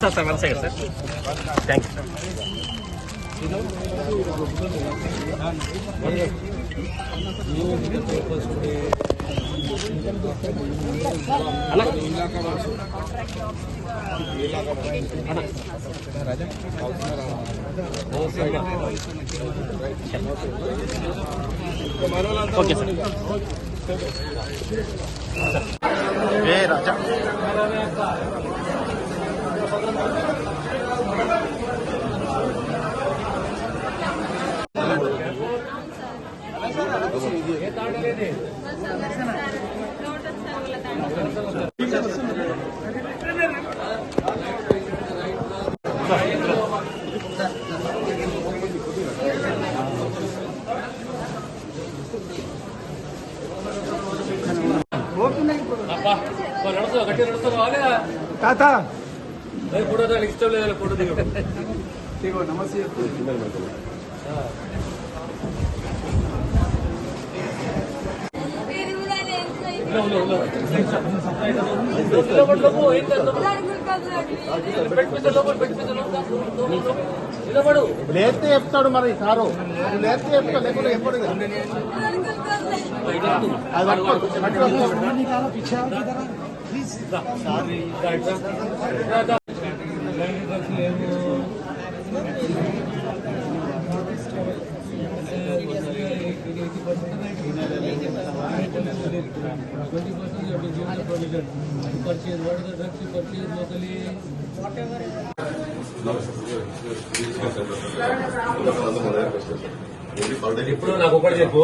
Sir 1 second sir. Thank you sir. Okay sir. ఏ రాజా తాత photo ఇష్టం లేదా ఫోటో దిగడం నమస్తే. లేతే చెప్తాడు మరి సారు, లేతే చెప్తాడు లేకుండా ఎప్పుడు purchase, what are the drugs you purchase locally? Whatever. ఇప్పుడు నాకు ఒకటి చెప్పు,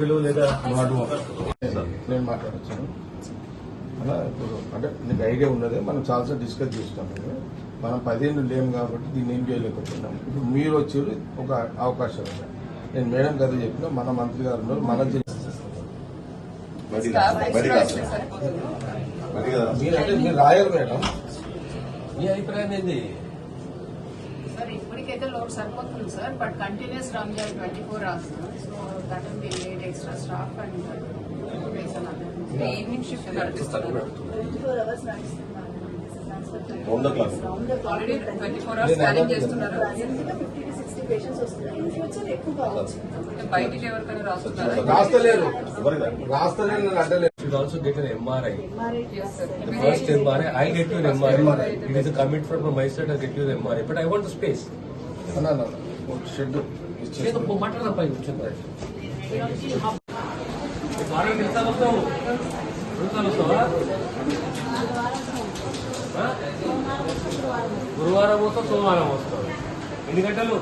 విలువ లేదా నేను మాట్లాడచ్చాను అలా. ఇప్పుడు అంటే నీకు ఐడియా ఉన్నదే, మనం చాలాసార్లు డిస్కస్ చేస్తాము. మనం 15 లేము కాబట్టి దీన్ని ఏం చేయలేకపోతున్నాం. ఇప్పుడు మీరు వచ్చి ఒక అవకాశం ఉంది. నేను మేడం కదా చెప్పిన, మన మంత్రి గారు ఉన్నారు, మన జిల్లా మీరు రాయాలి మేడం. మీ అభిప్రాయం ఏంది? సార్ ఇప్పటికైతే లోడ్ సరిపోతుంది సార్, బట్ కంటిన్యూస్ రన్ చేయాలి 24 hours. So that will be need extra staff and evening shift నడిపిస్తారు. 24 hours నడుస్తున్నారు. ఆల్రెడీ 24 hours స్కానింగ్ చేస్తున్నారు. 50 to 60 పేషెంట్స్ వస్తున్నారు. ఇన్ ఫ్యూచర్ ఎక్కువ కావచ్చు. బయటికి ఎవరికైనా రాస్తున్నారు? రాస్తలేరు. అంటే should also get an MRI. Yes, sir. The first MRI, I'll get you an MRI. It is a commitment from my side, I'll get you an MRI. But I want the space. Shed ఏదో మాట్లాడదాం పై కూర్చొని. వారం నిమిషాలు వస్తావు, 2 సార్లు వస్తావా? గురువారం వస్తావు, సోమవారం వస్తావు. ఎన్ని గంటలు?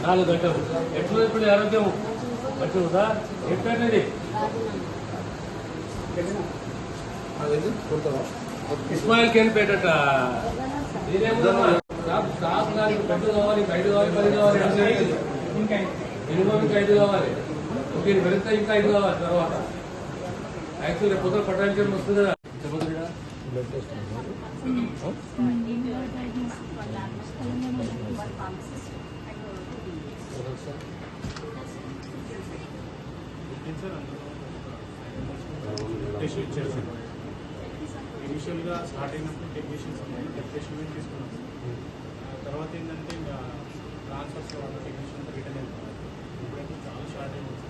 4 గంటలు. ఎట్లా ఇప్పుడు ఆరోగ్యం మంచిగా ఉందా? ఎట్లనేది ఇస్మాయిల్ కేన్ పేటట స్టాఫ్ గారికి బెడ్ కావాలి, బయట కావాలి, 10 కావాలి, మినిమం ఇంకా 5 కావాలి. ఓకే, పెరిగితే ఇంకా 5 కావాలి. తర్వాత యాక్చువల్ రేపు పొద్దున పట్టాలి వస్తుంది కదా. చెప్పదుడా ఇనిషియల్గా స్టార్ట్ అయినప్పుడు టెక్నీషియన్స్ టెక్నీషియన్ తీసుకున్నాం. తర్వాత ఏంటంటే ఇంకా ట్రాన్స్ఫర్స్ వాళ్ళ టెక్నీషియన్ రిటర్న్ అవుతున్నారు. ఇప్పుడైతే చాలా షార్ట్ అయిపోతుంది.